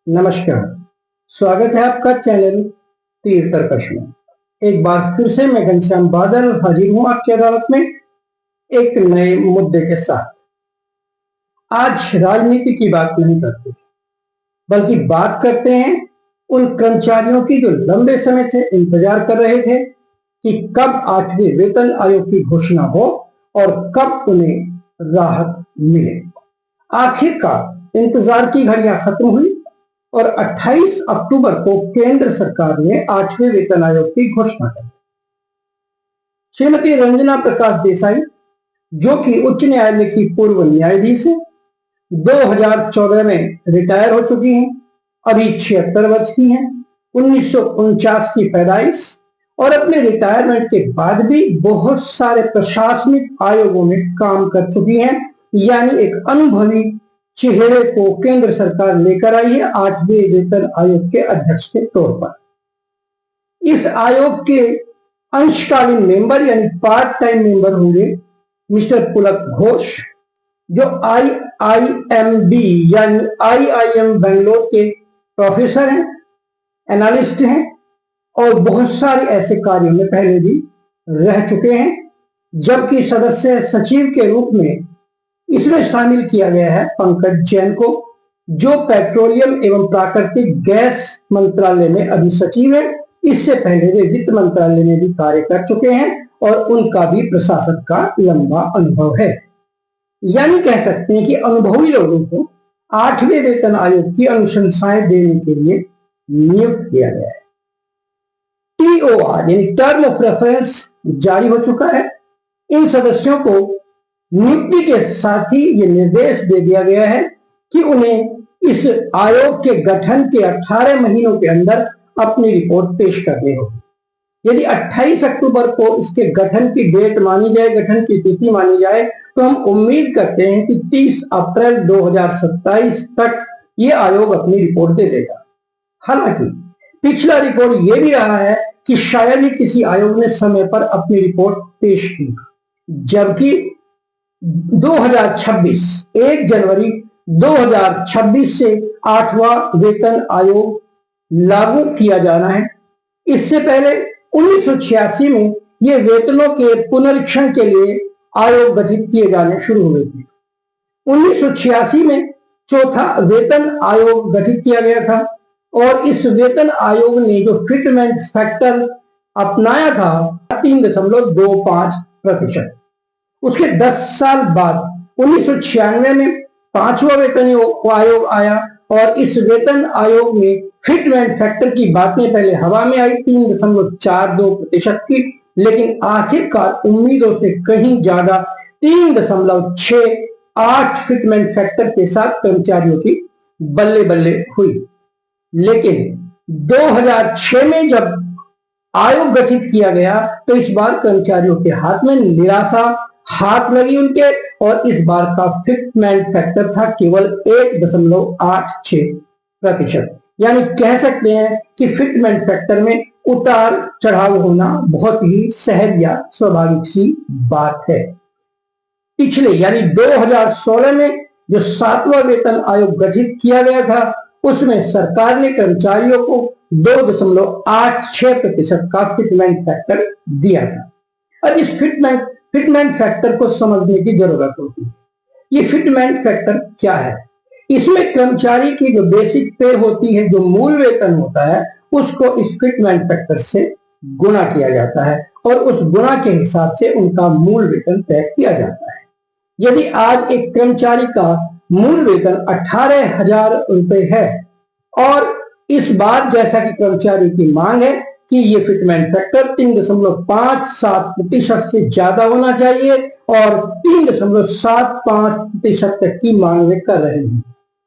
नमस्कार। स्वागत है आपका चैनल तीर तर्कश में। एक बार फिर से मैं घनश्याम बादल हाजिर हूं आपकी अदालत में एक नए मुद्दे के साथ। आज राजनीति की बात नहीं करते, बल्कि बात करते हैं उन कर्मचारियों की जो लंबे समय से इंतजार कर रहे थे कि कब 8वें वेतन आयोग की घोषणा हो और कब उन्हें राहत मिले। आखिरकार इंतजार की घड़ियां खत्म हुई और 28 अक्टूबर को केंद्र सरकार ने 8वें वेतन आयोग की घोषणा की। श्रीमती रंजना प्रकाश देसाई, जो कि उच्च न्यायालय की पूर्व न्यायाधीश है, 2014 में रिटायर हो चुकी हैं, अभी 76 वर्ष की हैं, 1949 की पैदाइश और अपने रिटायरमेंट के बाद भी बहुत सारे प्रशासनिक आयोगों में काम कर चुकी हैं, यानी एक अनुभवी चेहरे को केंद्र सरकार लेकर आई है 8वें वेतन आयोग के अध्यक्ष के तौर पर। इस आयोग के अंशकालीन मेंबर यानी पार्ट टाइम मेंबर होंगे मिस्टर पुलक घोष, जो IIMB यानी IIM बेंगलोर के प्रोफेसर हैं, एनालिस्ट हैं और बहुत सारे ऐसे कार्यों में पहले भी रह चुके हैं। जबकि सदस्य सचिव के रूप में इसमें शामिल किया गया है पंकज जैन को, जो पेट्रोलियम एवं प्राकृतिक गैस मंत्रालय में अभी सचिव है। इससे पहले वे वित्त मंत्रालय में भी कार्य कर चुके हैं और उनका भी प्रशासन का लंबा अनुभव है। यानी कह सकते हैं कि अनुभवी लोगों को 8वें वेतन आयोग की अनुशंसाएं देने के लिए नियुक्त किया गया है। TOR यानी टर्म ऑफ रेफरेंस जारी हो चुका है। इन सदस्यों को नियुक्ति के साथ ही ये निर्देश दे दिया गया है कि उन्हें इस आयोग के गठन के 18 महीनों के अंदर अपनी रिपोर्ट पेश करनी होगी। यदि 28 अक्टूबर को इसके गठन की डेट मानी जाए, गठन की तिथि मानी जाए, तो हम उम्मीद करते हैं कि 30 अप्रैल 2027 तक ये आयोग अपनी रिपोर्ट दे देगा। हालांकि पिछला रिकॉर्ड ये भी रहा है कि शायद ही किसी आयोग ने समय पर अपनी रिपोर्ट पेश की, जबकि 2026 1 जनवरी 2026 से 8वां वेतन आयोग लागू किया जाना है। इससे पहले 1986 में ये वेतनों के पुनरीक्षण के लिए आयोग गठित किए जाने शुरू हुए थे। 1986 में चौथा वेतन आयोग गठित किया गया था और इस वेतन आयोग ने जो फिटमेंट फैक्टर अपनाया था 3.25%। उसके 10 साल बाद 1996 में 5वां वेतन आयोग आया और इस वेतन आयोग में फिटमेंट फैक्टर की बातें पहले हवा में आई 3.42% की, लेकिन आखिरकार उम्मीदों से कहीं ज्यादा 3.68 फिटमेंट फैक्टर के साथ कर्मचारियों की बल्ले बल्ले हुई। लेकिन 2006 में जब आयोग गठित किया गया तो इस बार कर्मचारियों के हाथ में निराशा हाथ लगी उनके, और इस बार का फिटमेंट फैक्टर था केवल 1.86%। यानी कह सकते हैं कि फिटमेंट फैक्टर में उतार चढ़ाव होना बहुत ही सहज या स्वाभाविक सी बात है। पिछले यानी 2016 में जो 7वां वेतन आयोग गठित किया गया था, उसमें सरकार ने कर्मचारियों को 2.86% का फिटमेंट फैक्टर दिया था। और इस फिटमेंट फैक्टर को समझने की जरूरत होती है। ये फिटमेंट फैक्टर क्या है? इसमें कर्मचारी की जो बेसिक पे होती है, जो मूल वेतन होता है, उसको इस फिटमेंट फैक्टर से गुणा किया जाता है और उस गुणा के हिसाब से उनका मूल वेतन तय किया जाता है। यदि आज एक कर्मचारी का मूल वेतन 18,000 रुपए है और इस बार जैसा कि कर्मचारी की मांग है कि ये फिटमेंट फैक्टर 3.57% से ज्यादा होना चाहिए और 3.75% तक की मांग वे कर रहे हैं,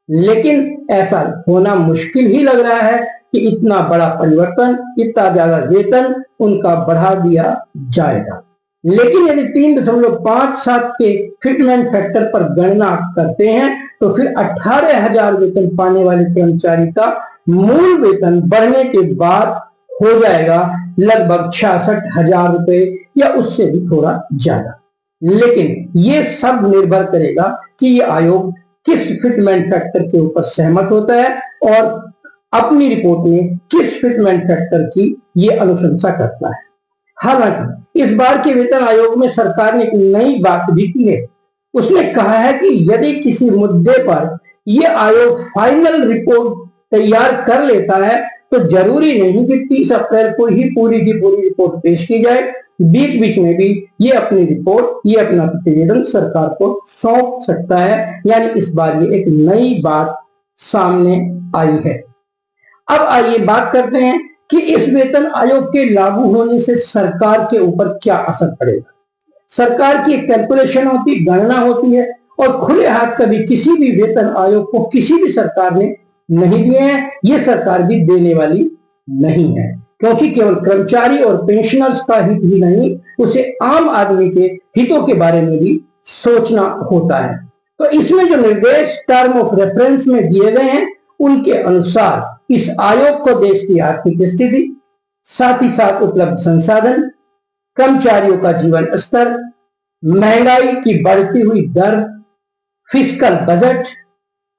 लेकिन ऐसा होना मुश्किल ही लग रहा है कि इतना बड़ा परिवर्तन, इतना ज्यादा वेतन उनका बढ़ा दिया जाएगा। लेकिन यदि 3.57 के फिटमेंट फैक्टर पर गणना करते हैं तो फिर 18,000 वेतन पाने वाले कर्मचारी का मूल वेतन बढ़ने के बाद हो जाएगा लगभग 66,000 रुपए या उससे भी थोड़ा ज्यादा। लेकिन ये सब निर्भर करेगा कि ये आयोग किस फिटमेंट फैक्टर के ऊपर सहमत होता है और अपनी रिपोर्ट में किस फिटमेंट फैक्टर की ये अनुशंसा करता है। हालांकि इस बार के वेतन आयोग में सरकार ने एक नई बात भी की है। उसने कहा है कि यदि किसी मुद्दे पर यह आयोग फाइनल रिपोर्ट तैयार कर लेता है तो जरूरी नहीं कि 30 अप्रैल को ही पूरी की पूरी रिपोर्ट पेश की जाए। बीच बीच में भी ये अपनी रिपोर्ट, ये अपना प्रतिवेदन सरकार को सौंप सकता है। यानी इस बार ये एक नई बात सामने आई है। अब आइए बात करते हैं कि इस वेतन आयोग के लागू होने से सरकार के ऊपर क्या असर पड़ेगा। सरकार की एक कैलकुलेशन होती, गणना होती है, और खुले हाथ कभी किसी भी वेतन आयोग को किसी भी सरकार ने नहीं दिए हैं, ये सरकार भी देने वाली नहीं है, क्योंकि केवल कर्मचारी और पेंशनर्स का हित ही नहीं, उसे आम आदमी के हितों के बारे में भी सोचना होता है। तो इसमें जो निर्देश टर्म ऑफ रेफरेंस में दिए गए हैं, उनके अनुसार इस आयोग को देश की आर्थिक स्थिति, साथ ही साथ उपलब्ध संसाधन, कर्मचारियों का जीवन स्तर, महंगाई की बढ़ती हुई दर, फिस्कल बजट,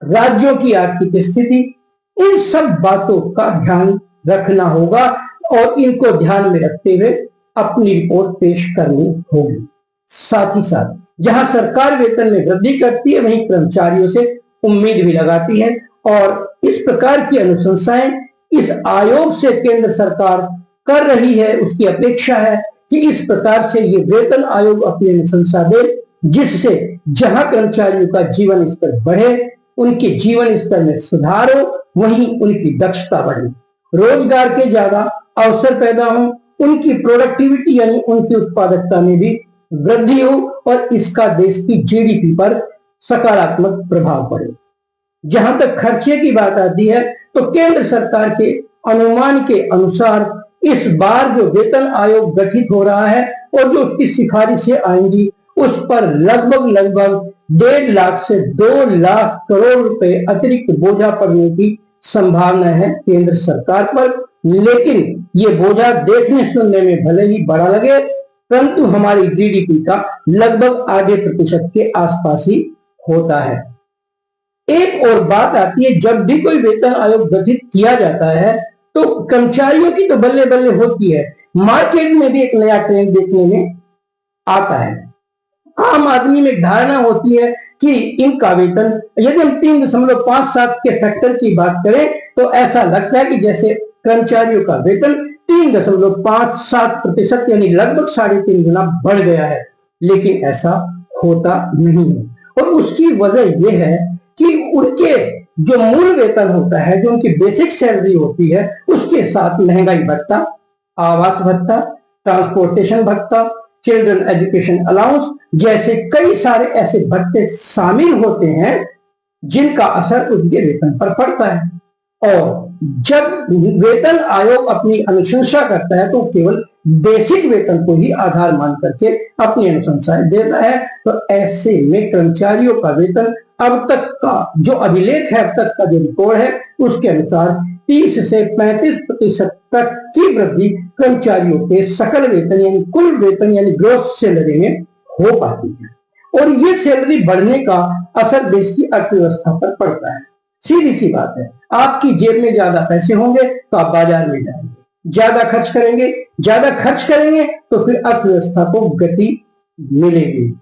राज्यों की आर्थिक स्थिति, इन सब बातों का ध्यान रखना होगा और इनको ध्यान में रखते हुए अपनी रिपोर्ट पेश करनी होगी। साथ ही साथ जहां सरकार वेतन में वृद्धि करती है, वहीं कर्मचारियों से उम्मीद भी लगाती है, और इस प्रकार की अनुशंसाएं इस आयोग से केंद्र सरकार कर रही है। उसकी अपेक्षा है कि इस प्रकार से ये वेतन आयोग अपनी अनुशंसा दे, जिससे जहां कर्मचारियों का जीवन स्तर बढ़े, उनके जीवन स्तर में सुधार हो, वहीं उनकी दक्षता बढ़े, रोजगार के ज्यादा अवसर पैदा हो, उनकी प्रोडक्टिविटी यानी उनकी उत्पादकता में भी वृद्धि हो, और इसका देश की जीडीपी पर सकारात्मक प्रभाव पड़े। जहां तक खर्चे की बात आती है, तो केंद्र सरकार के अनुमान के अनुसार इस बार जो वेतन आयोग गठित हो रहा है और जो उसकी सिफारिशें आएंगी, उस पर लगभग 1.5 लाख से 2 लाख करोड़ रुपए अतिरिक्त बोझा पड़ने की संभावना है केंद्र सरकार पर। लेकिन ये बोझा देखने सुनने में भले ही बड़ा लगे, परंतु हमारी जीडीपी का लगभग आधे प्रतिशत के आसपास ही होता है। एक और बात आती है, जब भी कोई वेतन आयोग गठित किया जाता है तो कर्मचारियों की तो बल्ले बल्ले होती है, मार्केट में भी एक नया ट्रेंड देखने में आता है। आम आदमी में धारणा होती है कि इनका वेतन, यदि हम 3.57 के फैक्टर की बात करें तो ऐसा लगता है कि जैसे कर्मचारियों का वेतन 3.57% यानी लगभग 3.5 गुना बढ़ गया है, लेकिन ऐसा होता नहीं है। और उसकी वजह यह है कि उनके जो मूल वेतन होता है, जो उनकी बेसिक सैलरी होती है, उसके साथ महंगाई भत्ता, आवास भत्ता, ट्रांसपोर्टेशन भत्ता, चिल्ड्रन एजुकेशन अलाउंस जैसे कई सारे ऐसे भत्ते शामिल होते हैं जिनका असर उनके वेतन पर पड़ता है। और जब वेतन आयोग अपनी अनुशंसा करता है तो केवल बेसिक वेतन को ही आधार मान करके अपनी अनुशंसाएं देता है। तो ऐसे में कर्मचारियों का वेतन अब तक का जो अभिलेख है, अब तक का जो रिकॉर्ड है, उसके अनुसार 30 से 35% तक की वृद्धि कर्मचारियों के सकल वेतन यानी कुल वेतन यानी ग्रॉस सैलरी में हो पाती है। और ये सैलरी बढ़ने का असर देश की अर्थव्यवस्था पर पड़ता है। सीधी सी बात है, आपकी जेब में ज्यादा पैसे होंगे तो आप बाजार में जाएंगे, ज्यादा खर्च करेंगे तो फिर अर्थव्यवस्था को गति मिलेगी।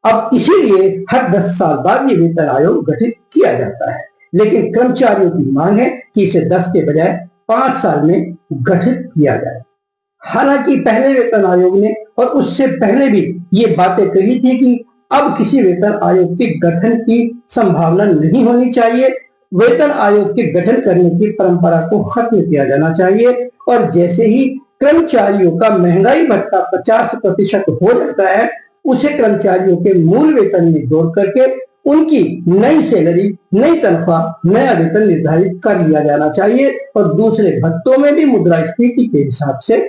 अब इसीलिए हर 10 साल बाद ये वेतन आयोग गठित किया जाता है, लेकिन कर्मचारियों की मांग है कि इसे 10 के बजाय 5 साल में गठित किया जाए। हालांकि पहले वेतन आयोग ने और उससे पहले भी ये बातें कही थी कि अब किसी वेतन आयोग के गठन की संभावना नहीं होनी चाहिए, वेतन आयोग के गठन करने की परंपरा को खत्म किया जाना चाहिए, और जैसे ही कर्मचारियों का महंगाई भत्ता 50% हो जाता है, उसे कर्मचारियों के मूल वेतन में जोड़ करके उनकी नई सैलरी, नई तनख्वाह, नया वेतन निर्धारित कर लिया जाना चाहिए, और दूसरे भत्तों में भी मुद्रास्फीति के हिसाब से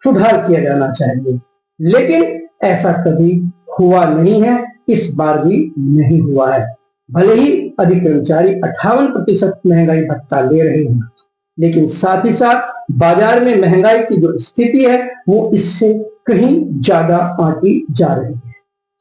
सुधार किया जाना चाहिए। लेकिन ऐसा कभी हुआ नहीं है, इस बार भी नहीं हुआ है। भले ही अभी कर्मचारी 58% महंगाई भत्ता ले रहे हैं, लेकिन साथ ही साथ बाजार में महंगाई की जो स्थिति है वो इससे कहीं ज्यादा आंकी जा रही है।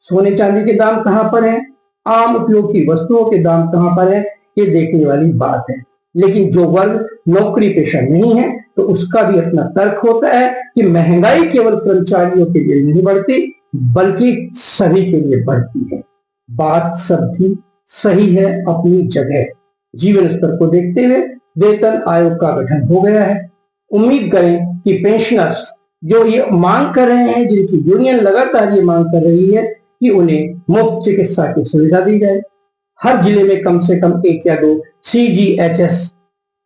सोने चांदी के दाम कहां पर हैं, आम उपयोग की वस्तुओं के दाम कहां पर है, ये देखने वाली बात है। लेकिन जो वर्ग नौकरी पेशा नहीं है तो उसका भी अपना तर्क होता है कि महंगाई केवल कर्मचारियों के लिए नहीं बढ़ती बल्कि सभी के लिए बढ़ती है। बात सबकी सही है अपनी जगह। जीवन स्तर को देखते हुए वेतन आयोग का गठन हो गया है। उम्मीद करें कि पेंशनर्स जो ये मांग कर रहे हैं, जिनकी यूनियन लगातार ये मांग कर रही है कि उन्हें मुफ्त चिकित्सा की सुविधा दी जाए। हर जिले में कम से कम 1 या 2 CGHS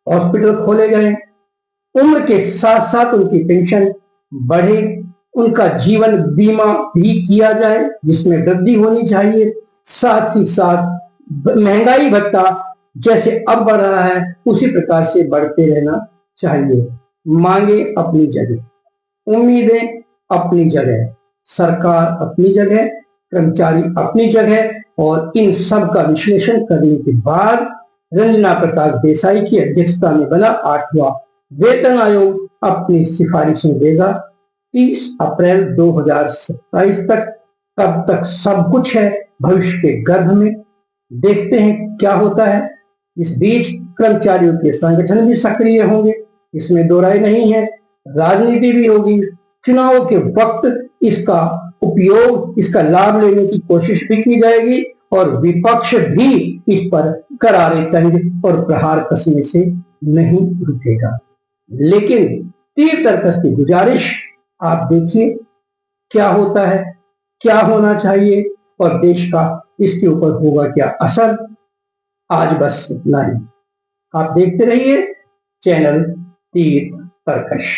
हॉस्पिटल खोले गए। उम्र के साथ साथ उनकी पेंशन बढ़े, उनका जीवन बीमा भी किया जाए जिसमें वृद्धि होनी चाहिए। साथ ही साथ महंगाई भत्ता जैसे अब बढ़ रहा है उसी प्रकार से बढ़ते रहना चाहिए। मांगे अपनी जगह, उम्मीदें अपनी जगह, सरकार अपनी जगह, कर्मचारी अपनी जगह, और इन सब का विश्लेषण करने के बाद रंजना प्रकाश देसाई की अध्यक्षता में बना 8वां वेतन आयोग अपनी सिफारिशें देगा 30 अप्रैल 2027 तक। तब तक सब कुछ है भविष्य के गर्भ में, देखते हैं क्या होता है। इस बीच कर्मचारियों के संगठन भी सक्रिय होंगे, इसमें दो राय नहीं है। राजनीति भी होगी, चुनाव के वक्त इसका उपयोग, इसका लाभ लेने की कोशिश भी की जाएगी और विपक्ष भी इस पर करारे तंज और प्रहार कसने से नहीं रुकेगा। लेकिन तीर तर्कस की गुजारिश, आप देखिए क्या होता है, क्या होना चाहिए और देश का इसके ऊपर होगा क्या असर। आज बस इतना ही। आप देखते रहिए चैनल तीर तर्कश।